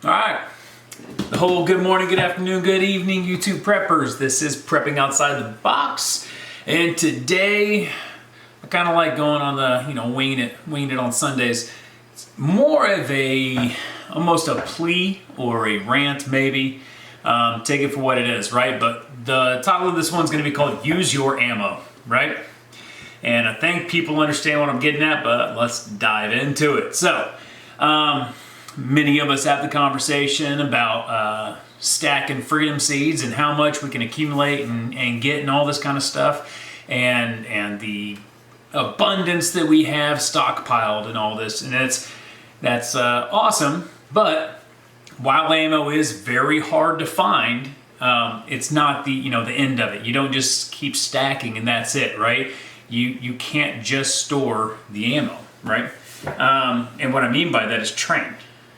All right. The whole good morning, good afternoon, good evening, YouTube preppers. This is Prepping Outside the Box. And today, I kind of like going on the, winging it on Sundays. It's more of almost a plea or a rant maybe. Take it for what it is, right? But the title of this one's going to be called Use Your Ammo, right? And I think people understand what I'm getting at, but let's dive into it. So, many of us have the conversation about stacking freedom seeds and how much we can accumulate and get and all this kind of stuff, and the abundance that we have stockpiled and all this, and that's awesome. But while ammo is very hard to find, it's not the end of it. You don't just keep stacking and that's it, right? You can't just store the ammo, right? And what I mean by that is train.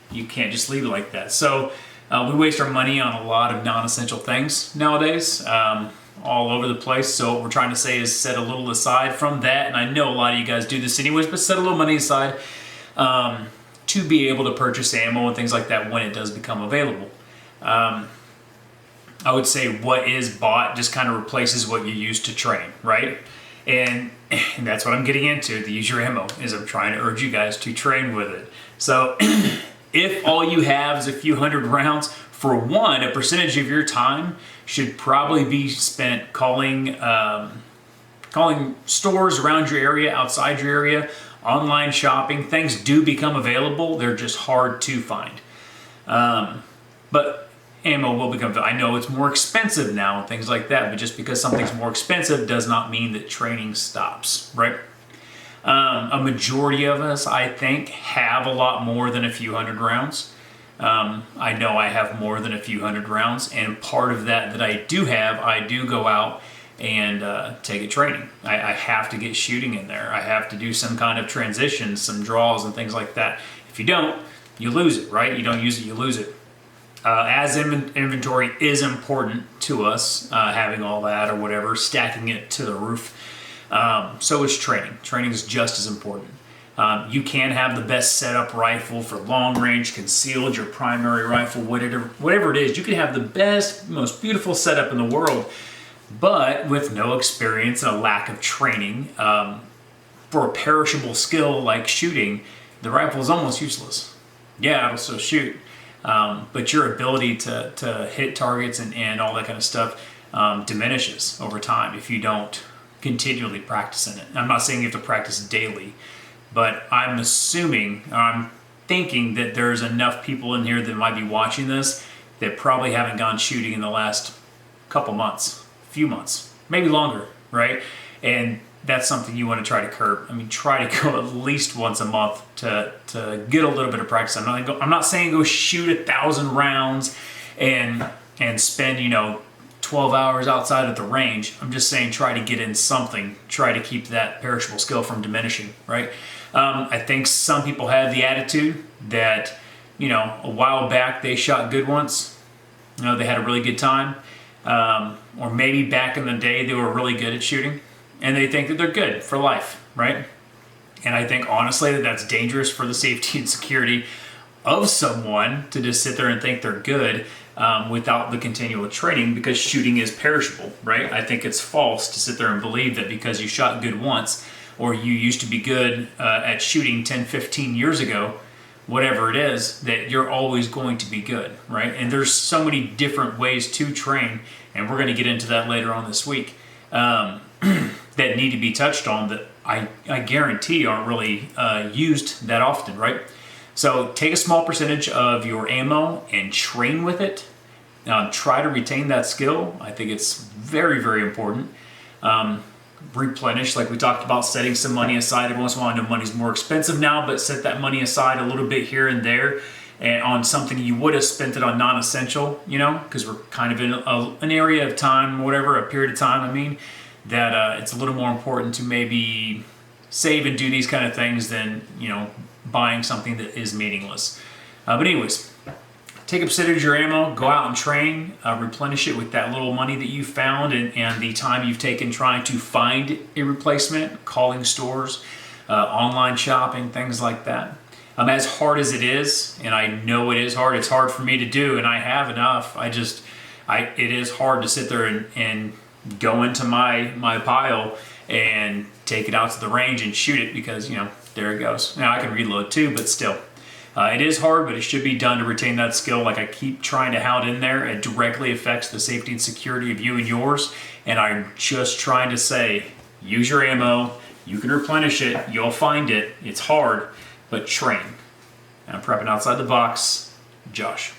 You can't just leave it like that. So we waste our money on a lot of non-essential things nowadays, all over the place. So what we're trying to say is set a little aside from that. And I know a lot of you guys do this anyways, but set a little money aside to be able to purchase ammo and things like that when it does become available. I would say what is bought just kind of replaces what you use to train, right? And that's what I'm getting into, the use your ammo, is I'm trying to urge you guys to train with it. So if all you have is a few hundred rounds, for one, a percentage of your time should probably be spent calling stores around your area, outside your area, online shopping. Things do become available, they're just hard to find. But ammo will become, I know it's more expensive now and things like that, but just because something's more expensive does not mean that training stops, right? A majority of us, I think, have a lot more than a few hundred rounds. I know I have more than a few hundred rounds, and part of that I do have, I do go out and take a training. I have to get shooting in there. I have to do some kind of transition, some draws and things like that. If you don't, you lose it, right? You don't use it, you lose it. As inventory is important to us, having all that or whatever, stacking it to the roof. So is training. Training is just as important. You can have the best setup rifle for long range, concealed, your primary rifle, whatever it is. You can have the best, most beautiful setup in the world, but with no experience and a lack of training, for a perishable skill like shooting, the rifle is almost useless. Yeah, it'll still shoot. But your ability to hit targets and all that kind of stuff diminishes over time if you don't continually practice in it. I'm not saying you have to practice daily, but I'm thinking that there's enough people in here that might be watching this that probably haven't gone shooting in the last couple months, few months, maybe longer, right? And that's something you want to try to curb. I mean, try to go at least once a month to get a little bit of practice. I'm not saying go shoot 1,000 rounds and spend 12 hours outside of the range. I'm just saying try to get in something. Try to keep that perishable skill from diminishing, right? I think some people have the attitude that a while back they shot good once. They had a really good time, or maybe back in the day they were really good at shooting. And they think that they're good for life, right? And I think honestly that's dangerous for the safety and security of someone to just sit there and think they're good without the continual training, because shooting is perishable, right? I think it's false to sit there and believe that because you shot good once or you used to be good at shooting 10, 15 years ago, whatever it is, that you're always going to be good, right? And there's so many different ways to train, and we're going to get into that later on this week. That need to be touched on that I guarantee aren't really used that often, right? So take a small percentage of your ammo and train with it. Try to retain that skill. I think it's very, very important. Replenish, like we talked about, setting some money aside every once in a while. I know money's more expensive now, but set that money aside a little bit here and there, and on something you would have spent it on non-essential, because we're kind of in an area of time, whatever, a period of time, that it's a little more important to maybe save and do these kind of things than, buying something that is meaningless. But anyways, take a percentage of your ammo, go out and train, replenish it with that little money that you found and the time you've taken trying to find a replacement, calling stores, online shopping, things like that. As hard as it is, and I know it is hard, it's hard for me to do, and I have enough. It is hard to sit there and go into my pile and take it out to the range and shoot it because, there it goes. Now I can reload too, but still. It is hard, but it should be done to retain that skill. Like I keep trying to tout in there, it directly affects the safety and security of you and yours. And I'm just trying to say, use your ammo, you can replenish it, you'll find it. It's hard, but train. And I'm prepping outside the box. Josh.